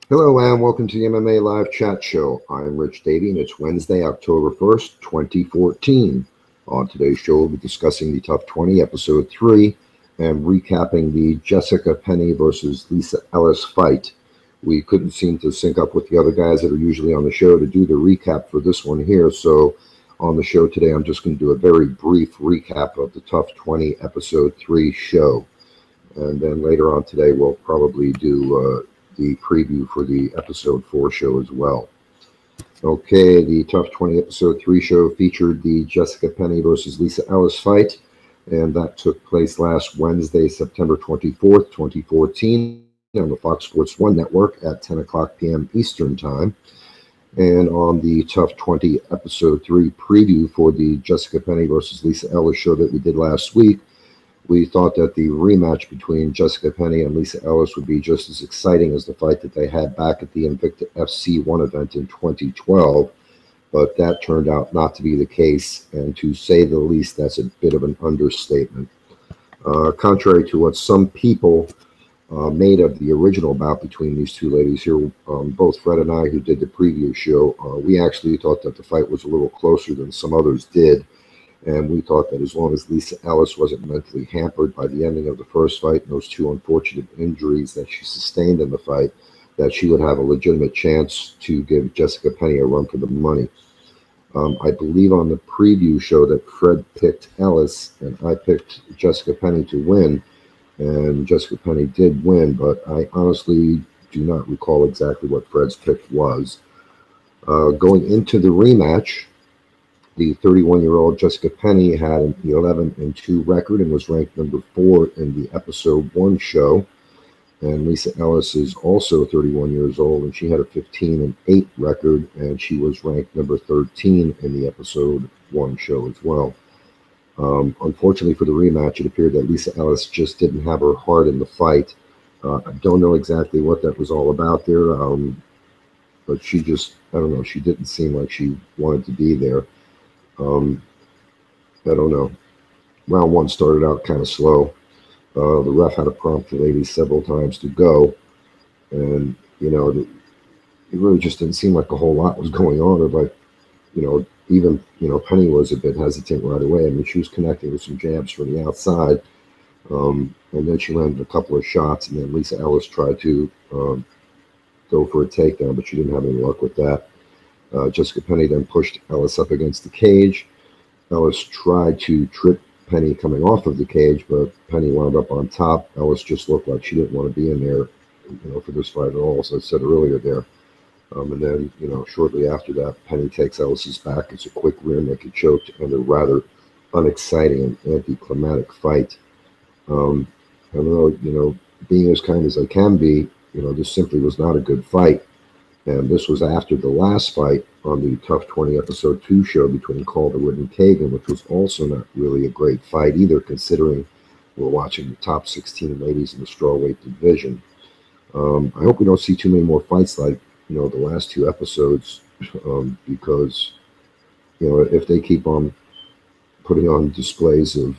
Hello and welcome to the MMA Live Chat Show. I'm Rich Davie and it's Wednesday, October 1st, 2014. On today's show, we'll be discussing the TUF 20, Episode 3, and recapping the Jessica Penne versus Lisa Ellis fight. We couldn't seem to sync up with the other guys that are usually on the show to do the recap for this one here, so on the show today, I'm just going to do a very brief recap of the TUF 20, Episode 3 show. And then later on today, we'll probably do the preview for the episode 4 show as well. Okay, the TUF 20 episode 3 show featured the Jessica Penne versus Lisa Ellis fight, and that took place last Wednesday, September 24th, 2014 on the Fox Sports 1 network at 10 o'clock p.m. Eastern Time. And on the TUF 20 episode 3 preview for the Jessica Penne versus Lisa Ellis show that we did last week, we thought that the rematch between Jessica Penne and Lisa Ellis would be just as exciting as the fight that they had back at the Invicta FC1 event in 2012, but that turned out not to be the case, and to say the least, that's a bit of an understatement. Contrary to what some people made of the original bout between these two ladies here, both Fred and I, who did the preview show, we actually thought that the fight was a little closer than some others did. And we thought that as long as Lisa Ellis wasn't mentally hampered by the ending of the first fight and those two unfortunate injuries that she sustained in the fight, that she would have a legitimate chance to give Jessica Penne a run for the money. I believe on the preview show that Fred picked Ellis and I picked Jessica Penne to win, and Jessica Penne did win, but I honestly do not recall exactly what Fred's pick was. Going into the rematch, the 31-year-old Jessica Penne had an 11-2 record and was ranked number 4 in the episode 1 show. And Lisa Ellis is also 31 years old, and she had a 15-8 record, and she was ranked number 13 in the episode 1 show as well. Unfortunately for the rematch, it appeared that Lisa Ellis just didn't have her heart in the fight. I don't know exactly what that was all about there, but she just, I don't know, she didn't seem like she wanted to be there. I don't know. Round 1 started out kind of slow. The ref had to prompt the ladies several times to go, and it really just didn't seem like a whole lot was going on. Or like, even Penne was a bit hesitant right away. I mean, she was connecting with some jabs from the outside, and then she landed a couple of shots, and then Lisa Ellis tried to go for a takedown, but she didn't have any luck with that. Jessica Penne then pushed Ellis up against the cage. Ellis tried to trip Penne coming off of the cage, but Penne wound up on top. Ellis just looked like she didn't want to be in there, for this fight at all, as I said earlier there. And then, shortly after that, Penne takes Ellis's back. It's a quick rear naked choke to end a rather unexciting and anticlimactic fight. I don't know, being as kind as I can be, this simply was not a good fight. And this was after the last fight on the TUF 20 episode 2 show between Calderwood and Kagan, which was also not really a great fight either, considering we're watching the top 16 ladies in the strawweight division. I hope we don't see too many more fights like, the last 2 episodes, because, if they keep on putting on displays of,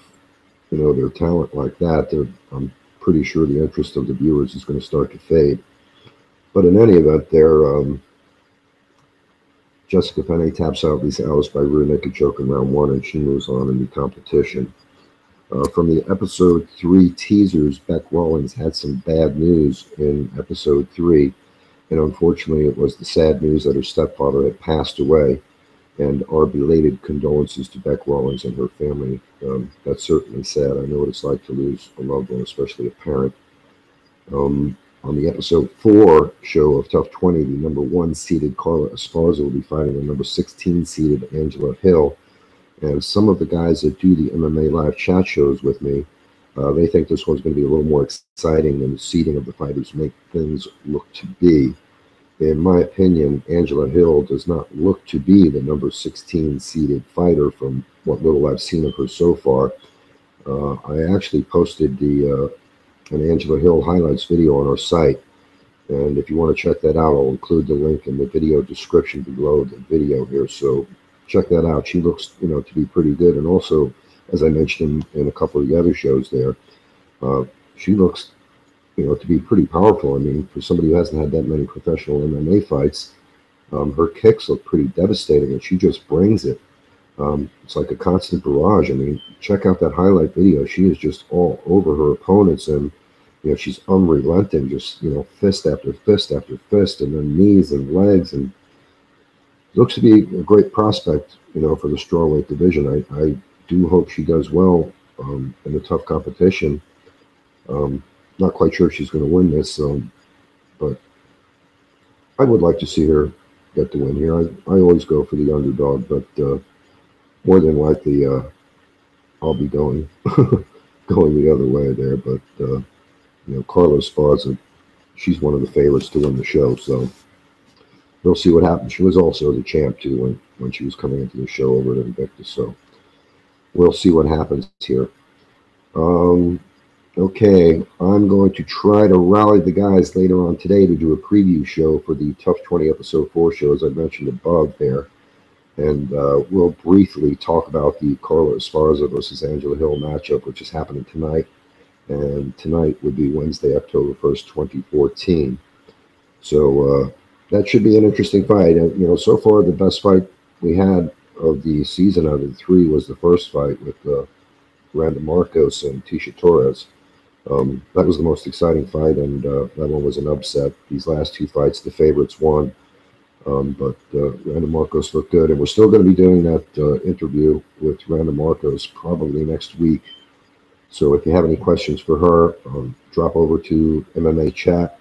their talent like that, I'm pretty sure the interest of the viewers is going to start to fade. But in any event, Jessica Penne taps out Lisa Ellis by rear naked choke in round 1, and she moves on in the competition. From the episode 3 teasers, Beck Rawlings had some bad news in episode 3, and unfortunately it was the sad news that her stepfather had passed away, and our belated condolences to Beck Rawlings and her family. That's certainly sad. I know what it's like to lose a loved one, especially a parent. On the episode 4 show of TUF 20, the number 1 seeded Carla Esparza will be fighting the number 16 seeded Angela Hill. And some of the guys that do the MMA Live Chat shows with me, they think this one's going to be a little more exciting than the seeding of the fighters make things look to be. In my opinion, Angela Hill does not look to be the number 16 seeded fighter from what little I've seen of her so far. I actually posted an Angela Hill highlights video on our site, and if you want to check that out, I'll include the link in the video description below the video here, so check that out. She looks to be pretty good, and also, as I mentioned in a couple of the other shows there, she looks to be pretty powerful. I mean, for somebody who hasn't had that many professional MMA fights, her kicks look pretty devastating, and she just brings it. It's like a constant barrage. I mean, check out that highlight video. She is just all over her opponents, and she's unrelenting, just fist after fist after fist, and then knees and legs, and looks to be a great prospect, for the strawweight division. I do hope she does well in the TUF competition. Not quite sure if she's going to win this, but I would like to see her get the win here. I always go for the underdog, but more than likely I'll be going going the other way there. But Carlos Esparza, she's one of the favorites to win the show, so we'll see what happens. She was also the champ too when she was coming into the show over at Invictus, so we'll see what happens here. Okay, I'm going to try to rally the guys later on today to do a preview show for the TUF 20 Episode 4 show, as I mentioned above there. And we'll briefly talk about the Carla Esparza versus Angela Hill matchup, which is happening tonight. And tonight would be Wednesday, October 1st, 2014. So that should be an interesting fight. And, so far the best fight we had of the season out of the three was the first fight with Randa Marcos and Tisha Torres. That was the most exciting fight, and that one was an upset. These last two fights, the favorites won. But Randa Marcos looked good, and we're still going to be doing that interview with Randa Marcos probably next week. So if you have any questions for her, drop over to MMA Chat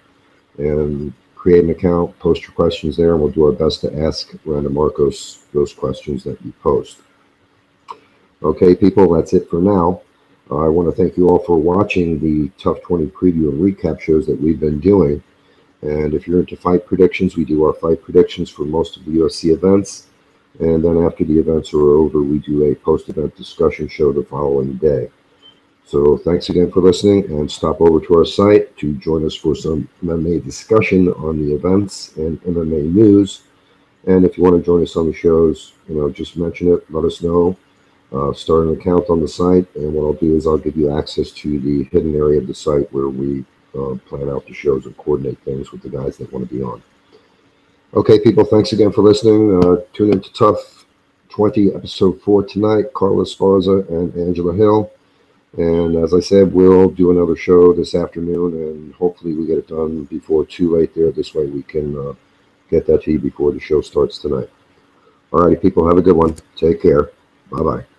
and create an account, post your questions there, and we'll do our best to ask Randa Marcos those questions that you post. Okay, people, that's it for now. I want to thank you all for watching the TUF 20 preview and recap shows that we've been doing. And if you're into fight predictions, we do our fight predictions for most of the UFC events. And then after the events are over, we do a post-event discussion show the following day. So thanks again for listening, and stop over to our site to join us for some MMA discussion on the events and MMA news. And if you want to join us on the shows, just mention it, let us know. Start an account on the site, and what I'll do is I'll give you access to the hidden area of the site where we plan out the shows and coordinate things with the guys that want to be on. Okay, people, thanks again for listening. Tune in to TUF 20 Episode 4 tonight, Carla Esparza and Angela Hill. And as I said, we'll do another show this afternoon, and hopefully we get it done before too late there. This way we can get that to you before the show starts tonight. All righty, people, have a good one. Take care. Bye-bye.